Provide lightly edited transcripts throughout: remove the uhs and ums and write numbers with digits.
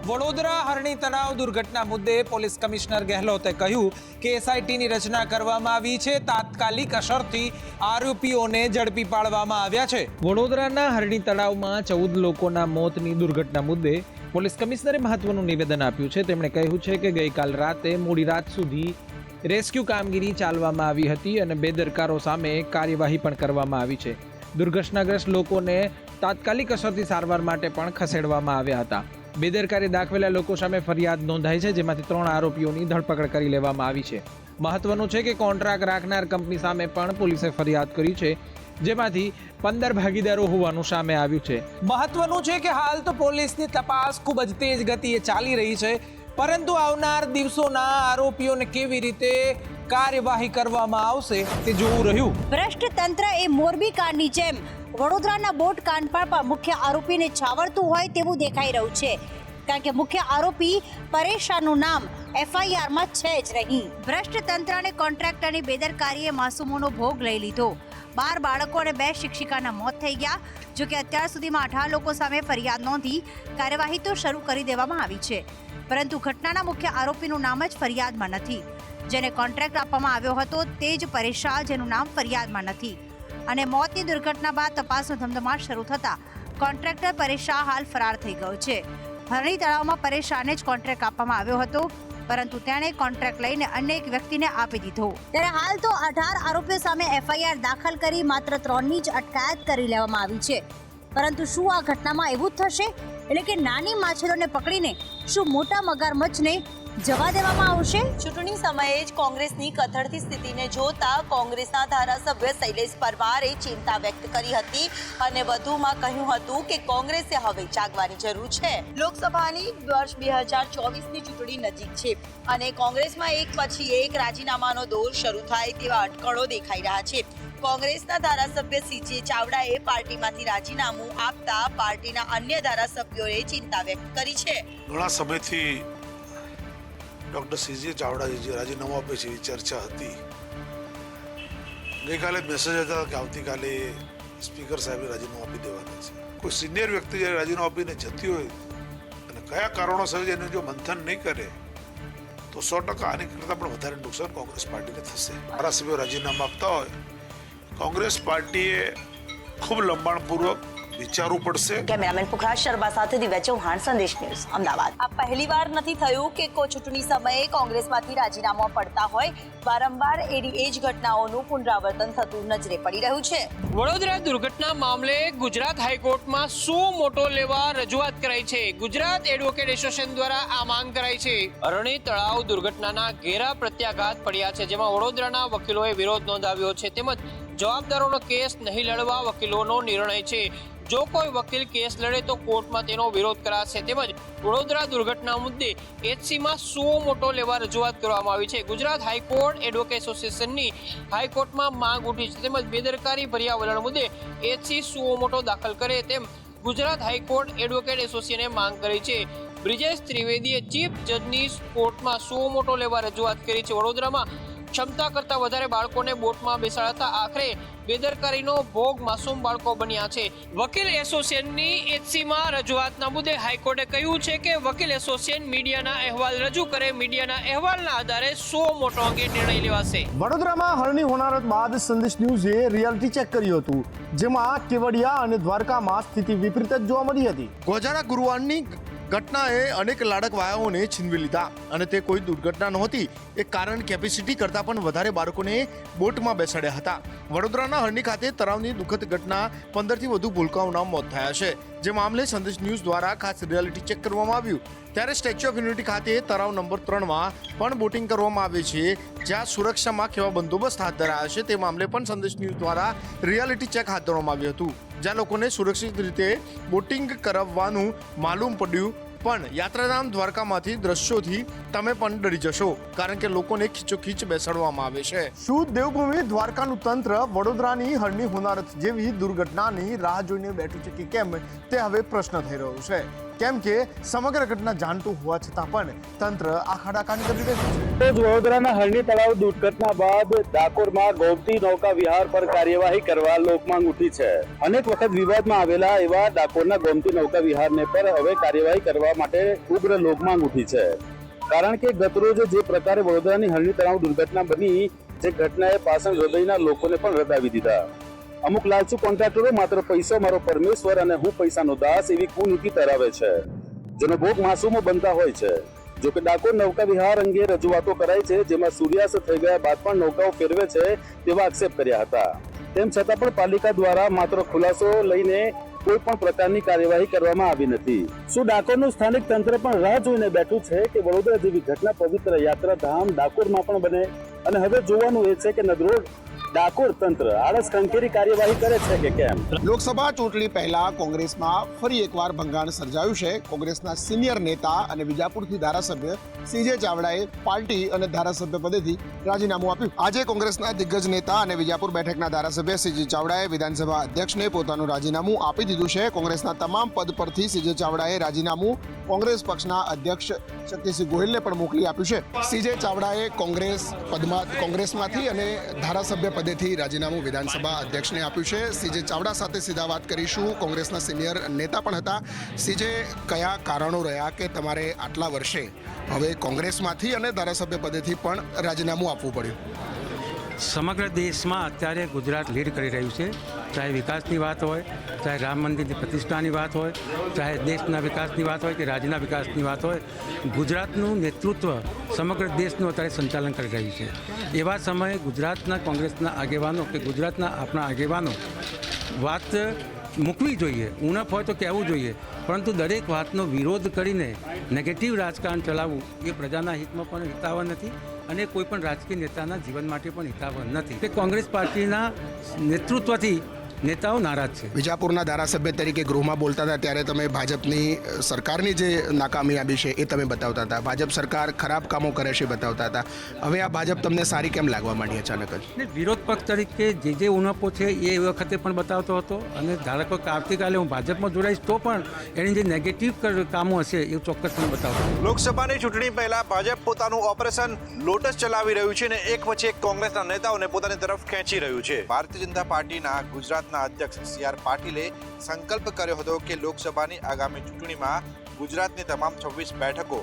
વડોદરા હરણી તળાવ દુર્ઘટના મુદ્દે પોલીસ કમિશનર ગેહલોતે કહ્યું કે એસઆઈટીની રચના કરવામાં આવી છે. તાત્કાલિક અસરથી આરોપીઓને ઝડપી પાડવામાં આવ્યા છે. વડોદરાના હરણી તળાવમાં 14 લોકોના મોતની દુર્ઘટના મુદ્દે પોલીસ કમિશનરે મહત્વનું નિવેદન આપ્યું છે. તેમણે કહ્યું છે કે ગઈકાલ રાતે મોડી રાત સુધી રેસ્ક્યુ કામગીરી ચાલવામાં આવી હતી અને બેદરકારો સામે કાર્યવાહી પણ કરવામાં આવી છે. દુર્ઘટનાગ્રસ્ત લોકોને તાત્કાલિક અસરથી સારવાર માટે પણ ખસેડવામાં આવ્યા હતા. બેદરકારી દાખવેલા લોકો સામે ફરિયાદ નોંધાઈ છે, જેમાંથી 3 આરોપીઓની ધરપકડ કરી લેવામાં આવી છે. મહત્વનું છે કે કોન્ટ્રાક્ટ રાખનાર કંપની સામે પણ પોલીસે ફરિયાદ કરી છે, જેમાંથી 15 ભાગીદારો હોવાનું સામે આવ્યું છે. મહત્વનું છે કે હાલ તો પોલીસની તપાસ ખૂબ જ તેજ ગતિએ ચાલી રહી છે, પરંતુ આવનાર દિવસોના આરોપીઓને કેવી રીતે કાર્યવાહી કરવામાં આવશે તે જોવું રહ્યું. ભ્રષ્ટ તંત્ર એ મોરબી કાંડની જેમ વડોદરાના બોટ કાંડ પર મુખ્ય આરોપીને છાવરતું હોય તેવું દેખાઈ રહ્યું છે, કારણ કે મુખ્ય આરોપી પરેશાનું નામ એફઆઈઆરમાં છે જ નહીં. ભ્રષ્ટ તંત્ર અને કોન્ટ્રાક્ટરની બેદરકારીએ માસૂમોનો ભોગ લઈ લીધો. 12 બાળકો અને 2 શિક્ષિકાના મોત થઈ ગયા. જો કે અત્યાર સુધીમાં 18 લોકો સામે ફરિયાદ નોંધી કાર્યવાહી તો શરૂ કરી દેવામાં આવી છે, પરંતુ ઘટનાના મુખ્ય આરોપીનું નામ જ ફરિયાદમાં નથી. જેને કોન્ટ્રાક્ટ આપવામાં આવ્યો હતો તે જ પરેશા, જેનું નામ ફરિયાદમાં નથી. અને મોતની દુર્ઘટના બાદ તપાસનો ધમધમાટ શરૂ થતા કોન્ટ્રાક્ટર પરેશા હાલ ફરાર થઈ ગયો છે. હરણી તળાવમાં પરેશાને જ કોન્ટ્રાક્ટ આપવામાં આવ્યો હતો, પરંતુ તેણે કોન્ટ્રાક્ટ લઈને અન્ય એક વ્યક્તિને આપી દીધો. ત્યારે હાલ તો 18 આરોપીઓ સામે એફઆઈઆર દાખલ કરી માત્ર 3ની જ અટકાયત કરી લેવામાં આવી છે. પરંતુ શું આ ઘટનામાં એવું જ થશે? એટલે કે નાની માછલીઓને પકડીને શું મોટા મગરમચ્છને જવા દેવામાં આવશે? ચૂંટણી સમયે જ કોંગ્રેસની કથળતી સ્થિતિને જોતા કોંગ્રેસના ધારાસભ્ય શૈલેષ પરમારે ચિંતા વ્યક્ત કરી હતી અને વધુમાં કહ્યું હતું કે કોંગ્રેસે હવે જાગવાની જરૂર છે. લોકસભાની વર્ષ 2024ની ચૂંટણી નજીક છે અને કોંગ્રેસમાં એક પછી એક રાજીનામાનો દોર શરૂ થાય તેવા અટકળો દેખાઈ રહ્યા છે. કોંગ્રેસના ધારાસભ્ય સીજે ચાવડાએ પાર્ટીમાંથી રાજીનામું આપતા પાર્ટીના અન્ય ધારાસભ્યોએ ચિંતા વ્યક્ત કરી છે. ઘણા સમયથી ડૉક્ટર સીજે ચાવડા જે રાજીનામું આપે છે એવી ચર્ચા હતી. ગઈકાલે મેસેજ હતા કે આવતીકાલે સ્પીકર સાહેબે રાજીનામું આપી દેવાના છે. કોઈ સિનિયર વ્યક્તિ જ્યારે રાજીનામું આપીને જતી હોય અને કયા કારણોસર એનું જો મંથન નહીં કરે તો 100% આની કરતાં પણ વધારે નુકસાન કોંગ્રેસ પાર્ટીને થશે. ધારાસભ્યો રાજીનામા આપતા હોય કોંગ્રેસ પાર્ટીએ ખૂબ લંબાણપૂર્વક વિચારવું પડશે. કેમેરામેન પુખરાજ શર્મા સાથે દિવ્યા ચૌહાણ, સંદેશ ન્યૂઝ, અમદાવાદ. આ પહેલીવાર નથી થયું કે ચૂંટણી સમયે કોંગ્રેસમાંથી રાજીનામા પડતા હોય. વારંવાર એ જ ઘટનાઓનું પુનરાવર્તન થતું નજરે પડી રહ્યું છે. વડોદરા દુર્ઘટના મામલે ગુજરાત હાઈકોર્ટમાં શું મોટો લેવા રજૂઆત કરાઈ છે. ગુજરાત એડવોકેટ એસોસિએશન દ્વારા આ માંગ કરાઈ છે. હરણી તળાવ દુર્ઘટનાના ઘેરા પ્રત્યાઘાત પડ્યા છે, જેમાં વડોદરાના વકીલોએ વિરોધ નોંધાવ્યો છે, તેમજ જવાબદારોનો કેસ નહીં લડવા વકીલોનો નિર્ણય છે. જો કોઈ વકીલ કેસ લડે તો કોર્ટમાં તેનો વિરોધ કરાશે. તેમજ વડોદરા દુર્ઘટના મુદ્દે એચસીમાં સુઓ મોટો લેવા રજૂઆત કરવામાં આવી છે. ગુજરાત હાઈકોર્ટ એડવોકેટ એસોસિએશનની હાઈકોર્ટમાં માંગ ઉઠી છે, તેમજ બેદરકારી ભર્યા વલણ મુદ્દે એચસી સુઓ મોટો દાખલ કરે તેમ ગુજરાત હાઈકોર્ટ એડવોકેટ એસોસિએશને માંગ કરી છે. બ્રિજેશ ત્રિવેદીએ ચીફ જજની કોર્ટમાં સુઓ મોટો લેવા રજૂઆત કરી છે. વડોદરામાં ક્ષમતા કરતાં વધારે બાળકોને બોટમાં બેસાડતા આખરે બેદરકારીનો ભોગ માસૂમ બાળકો બન્યા છે. વકીલ એસોસિએશનની એચસીમાં રજૂઆતના મુદ્દે હાઈકોર્ટે કહ્યું છે કે વકીલ એસોસિએશન મીડિયાના અહેવાલ રજૂ કરે, મીડિયાના અહેવાલના આધારે સુઓ મોટો અંગે નિર્ણય લેવાશે. વડોદરામાં હરણી હોનારત બાદ સંદેશ ન્યૂઝે રિયાલિટી ચેક કર્યું હતું, જેમાં કેવડિયા અને દ્વારકામાં સ્થિતિ વિપરીત જ જોવા મળી હતી. ગોજારા ગુરુવારની ઘટનાએ અનેક લાડક વાયાઓને છીનવી લીધા અને તે કોઈ દુર્ઘટના નહોતી. એક કારણ કેપેસિટી કરતાં પણ વધારે બાળકોને બોટમાં બેસાડ્યા હતા. વડોદરાના હરણી ખાતે તળાવની દુઃખદ ઘટના 15થી વધુ ભૂલકાઓના મોત થયા છે, જે મામલે સંદેશ ન્યૂઝ દ્વારા ખાસ રિયાલિટી ચેક કરવામાં આવ્યું. ત્યારે સ્ટેચ્યુ ઓફ યુનિટી ખાતે તળાવ નંબર 3માં પણ બોટિંગ કરવામાં આવે છે, જ્યાં સુરક્ષામાં કેવા બંદોબસ્ત હાથ ધરાયા છે તે મામલે પણ સંદેશ ન્યૂઝ દ્વારા રિયાલિટી ચેક હાથ ધરવામાં આવ્યું હતું, જ્યાં લોકોને સુરક્ષિત રીતે બોટિંગ કરાવવાનું માલુમ પડ્યું. પણ યાત્રાધામ દ્વારકામાંથી દ્રશ્યોથી તમે પણ ડરી જશો, કારણ કે લોકોને ખીચોખીચ બેસાડવામાં આવે છે. શું દેવભૂમિ દ્વારકાનું તંત્ર વડોદરાની હરણી હોનારત જેવી દુર્ઘટનાની રાહ જોઈને બેઠું છે કે કેમ, તે હવે પ્રશ્ન થઈ રહ્યો છે. કેમ કે સમગ્ર ઘટના જાણતું હોવા છતાં પણ તંત્ર આખાડાકાની કરી રહ્યું છે. રોજ વડોદરાના હરણી તળાવ દુર્ઘટના બાદ ડાકોરમાં ગોમતી નૌકા વિહાર પર કાર્યવાહી કરવા લોકમાંગ ઉઠી છે. અનેક વખત વિવાદમાં આવેલા એવા ડાકોરના ગોમતી નૌકા વિહારને પર હવે કાર્યવાહી કરવા માટે ઉગ્ર લોકમાંગ ઉઠી છે. કારણ કે ગતરોજ જે પ્રકારે વડોદરાની હરણી તળાવ દુર્ઘટના બની, જે ઘટનાએ પાષાણ હૃદયના લોકોને પણ રડાવી દીધા. અમુક લાલચુ કોન્ટ્રાક્ટરો માત્ર પૈસો મારો પરમેશ્વર અને હું પૈસાનો દાસ એવી કુનીતિ ધરાવે છે, જેનો ભોગ માસૂમો બનતા હોય છે. જો કે ડાકોર નૌકા વિહાર અંગે રજૂઆતો કરાઈ છે, જેમાં સૂર્યાસ્ત થઈ ગયા બાદ પણ નૌકાઓ ફેરવે છે તેવા આક્ષેપ કર્યા હતા. તેમ છતાં પણ પાલિકા દ્વારા માત્ર ખુલાસો લઈને કોઈ પણ પ્રકારની કાર્યવાહી કરવામાં આવી નથી. શું ડાકોરનું સ્થાનિક તંત્ર પણ રાહ જોઈને બેઠું છે કે વડોદરા જેવી ઘટના પવિત્ર યાત્રાધામ ડાકોરમાં પણ બને? અને હવે જોવાનું એ છે કે નગરોડ ડાકોર તંત્ર આળસ ખંખેરી કાર્યવાહી કરે છે કે કેમ. લોકસભા ચૂંટણી પહેલા કોંગ્રેસમાં ફરી એકવાર ભંગાણ સર્જાયું છે. કોંગ્રેસના સિનિયર નેતા અને વિજાપુરથી ધારાસભ્ય સીજે ચાવડાએ પાર્ટી અને ધારાસભ્ય પદેથી રાજીનામું આપ્યું. આજે કોંગ્રેસના દિગ્ગજ નેતા અને વિજાપુર બેઠકના ધારાસભ્ય સીજે ચાવડાએ વિધાનસભા અધ્યક્ષને પોતાનું રાજીનામું આપી દીધું છે. કોંગ્રેસના તમામ પદ પરથી સીજે ચાવડાએ રાજીનામું કોંગ્રેસ પક્ષના અધ્યક્ષ શક્તિસિંહ ગોહિલને પણ મોકલી આપ્યું છે. સીજે ચાવડાએ કોંગ્રેસમાંથી અને ધારાસભ્ય પદેથી રાજીનામું વિધાનસભા અધ્યક્ષને આપ્યું છે. સીજે ચાવડા સાથે સીધા વાત કરીશું. કોંગ્રેસના સિનિયર નેતા પણ હતા. સીજે, કયા કારણો રહ્યા કે તમારે આટલા વર્ષે હવે કોંગ્રેસમાંથી અને ધારાસભ્ય પદેથી પણ રાજીનામું આપવું પડ્યું? સમગ્ર દેશમાં અત્યારે ગુજરાત લીડ કરી રહ્યું છે. ચાહે વિકાસની વાત હોય, ચાહે રામ મંદિરની પ્રતિષ્ઠાની વાત હોય, ચાહે દેશના વિકાસની વાત હોય કે રાજ્યના વિકાસની વાત હોય, ગુજરાતનું નેતૃત્વ સમગ્ર દેશનું અત્યારે સંચાલન કરી રહ્યું છે. એવા સમયે ગુજરાતના કોંગ્રેસના આગેવાનો કે ગુજરાતના આપણા આગેવાનો વાત મૂકવી જોઈએ, ઉણપ હોય તો કહેવું જોઈએ, પરંતુ દરેક વાતનો વિરોધ કરીને નેગેટિવ રાજકારણ ચલાવવું એ પ્રજાના હિતમાં પણ હિતાવહ નથી અને કોઈ પણ રાજકીય નેતાના જીવન માટે પણ હિતાવહ નથી. તે કોંગ્રેસ પાર્ટીના નેતૃત્વથી નેતાઓ નારાજ છે. વિજાપુરના ધારાસભ્ય તરીકે ગૃહમાં બોલતા હતા ત્યારે તમે ભાજપની સરકારની જે નાકામયાબી છે એ તમે બતાવતા હતા. ભાજપ સરકાર ખરાબ કામો કરે છે બતાવતા હતા. હવે આ ભાજપ તમને સારી કેમ લાગવા માંડી અચાનક જ? ને વિરોધ પક્ષ તરીકે જે ઉણપો છે એ વખતે પણ બતાવતો હતો અને ધારો કે આવતીકાલે હું ભાજપમાં જોડાઈશ તો પણ એની જે નેગેટિવ કામો હશે એ ચોક્કસ પણ બતાવતો. લોકસભાની ચૂંટણી પહેલા ભાજપ પોતાનું ઓપરેશન લોટસ ચલાવી રહ્યું છે અને એક પછી એક કોંગ્રેસના નેતાઓને પોતાની તરફ ખેંચી રહ્યું છે. ભારતીય જનતા પાર્ટીના ગુજરાતના અધ્યક્ષ સી.આર. પાટીલે સંકલ્પ કર્યો હતો કે લોકસભાની આગામી ચૂંટણીમાં ગુજરાતની તમામ 26 બેઠકો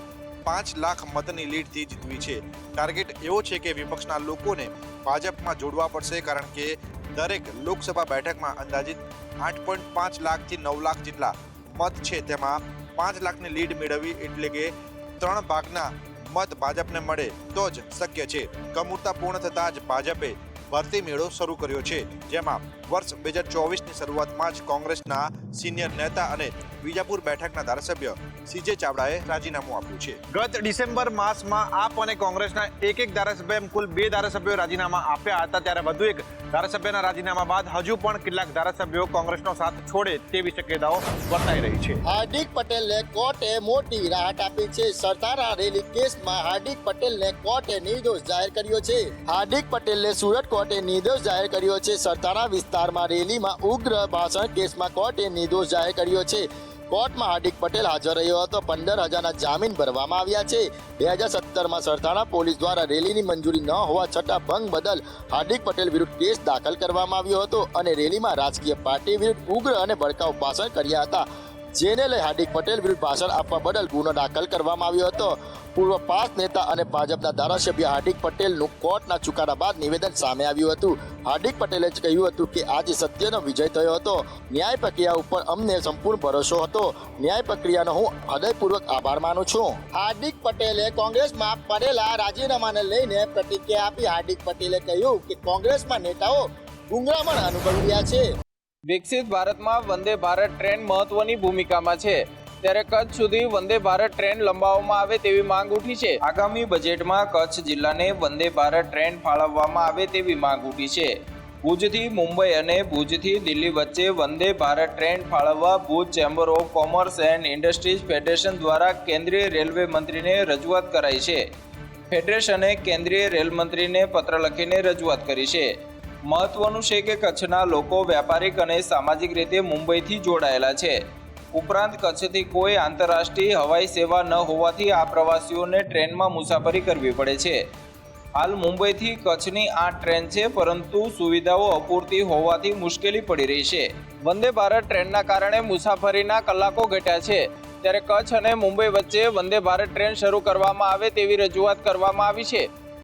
5 લાખ મતની લીડથી જીતવી છે. ટાર્ગેટ એવો છે કે વિપક્ષના લોકોને ભાજપમાં જોડવા પડશે, કારણ કે દરેક લોકસભા બેઠકમાં અંદાજિત 8.5 લાખથી 9 લાખ જેટલા મત છે. તેમાં 5 લાખની લીડ મેળવવી એટલે કે 3 ભાગના મત ભાજપને મળે તો જ શક્ય છે. કમુરતા પૂર્ણ થતાં જ ભાજપે ભરતી મેળો શરૂ કર્યો છે, જેમાં વર્ષ 2024ની શરૂઆતમાં જ કોંગ્રેસના સિનિયર નેતા અને વિજાપુર બેઠકના ધારાસભ્ય સીજે ચાવડાએ રાજીનામું આપ્યું છે. ગત ડિસેમ્બર માસમાં આપ અને કોંગ્રેસના એક ધારાસભ્ય એમ કુલ 2 ધારાસભ્યો રાજીનામા આપ્યા હતા. ત્યારે વધુ એક ધારાસભ્યના રાજીનામા બાદ હજુ પણ કેટલાક ધારાસભ્યો કોંગ્રેસનો સાથ છોડે તેવી શક્યતાઓ વર્તાઈ રહી છે. હાર્દિક પટેલને કોર્ટે મોટી રાહત આપી છે. સરદાર રેલી કેસમાં હાર્દિક પટેલને કોર્ટે નિર્દોષ જાહેર કર્યો છે. હાર્દિક પટેલને સુરત કોર્ટે નિર્દોષ જાહેર કર્યો છે. સરદારા વિસ્તારમાં રેલીમાં ઉગ્ર ભાષણ કેસમાં કોર્ટે નિર્દોષ જાહેર કર્યો છે. કોર્ટમાં હાર્દિક પટેલ હાજર રહ્યો હતો. 15,000ના જામીન ભરવામાં આવ્યા છે. 2017માં સરથાણા પોલીસ દ્વારા રેલીની મંજૂરી ન હોવા છતાં ભંગ બદલ હાર્દિક પટેલ વિરુદ્ધ કેસ દાખલ કરવામાં આવ્યો હતો અને રેલીમાં રાજકીય પાર્ટી વિરુદ્ધ ઉગ્ર અને ભડકાઉ ભાષણ કર્યા હતા, જેને લઈ હાર્દિક પટેલ વિરુદ્ધ ભાષણ આપવા બદલ ગુનો દાખલ કરવામાં આવ્યો હતો. પૂર્વ પાસ નેતા અને ભાજપના ધારાસભ્ય હાર્દિક પટેલનું કોર્ટના ચુકાદા બાદ નિવેદન સામે આવ્યું હતું. હાર્દિક પટેલે જ કહ્યું હતું કે આજે સત્યનો વિજય થયો હતો. ન્યાય પ્રક્રિયા ઉપર અમને સંપૂર્ણ ભરોસો હતો. ન્યાય પ્રક્રિયાનો હું હૃદયપૂર્વક આભાર માનું છું. હાર્દિક પટેલે કોંગ્રેસમાં પડેલા રાજીનામાને લઈને પ્રતિક્રિયા આપી. હાર્દિક પટેલે કહ્યું કે કોંગ્રેસમાં નેતાઓ ગુંગળામણ અનુભવી રહ્યા છે. વિકસિત ભારતમાં વંદે ભારત ટ્રેન મહત્વની ભૂમિકામાં છે, ત્યારે કચ્છ સુધી વંદે ભારત ટ્રેન લંબાવવામાં આવે તેવી માંગ ઉઠી છે. આગામી બજેટમાં કચ્છ જિલ્લાને વંદે ભારત ટ્રેન ફાળવવામાં આવે તેવી માંગ ઉઠી છે. ભુજથી મુંબઈ અને ભુજથી દિલ્હી વચ્ચે વંદે ભારત ટ્રેન ફાળવવા Bhuj chamber of commerce and industries federation દ્વારા કેન્દ્રીય રેલવે મંત્રીને રજૂઆત કરાઈ છે. ફેડરેશને કેન્દ્રીય રેલ મંત્રીને પત્ર લખીને રજૂઆત કરી છે. મહત્વનું છે કે કચ્છના લોકો વ્યાપારિક અને સામાજિક રીતે મુંબઈથી જોડાયેલા છે. ઉપરાંત કચ્છથી કોઈ આંતરરાષ્ટ્રીય હવાઈ સેવા ન હોવાથી આ પ્રવાસીઓને ટ્રેનમાં મુસાફરી કરવી પડે છે. હાલ મુંબઈથી કચ્છની 8 ટ્રેન છે, પરંતુ સુવિધાઓ અપૂરતી હોવાથી મુશ્કેલી પડી રહી છે. વંદે ભારત ટ્રેનના કારણે મુસાફરીના કલાકો ઘટ્યા છે. ત્યારે કચ્છ અને મુંબઈ વચ્ચે વંદે ભારત ટ્રેન શરૂ કરવામાં આવે તેવી રજૂઆત કરવામાં આવી છે.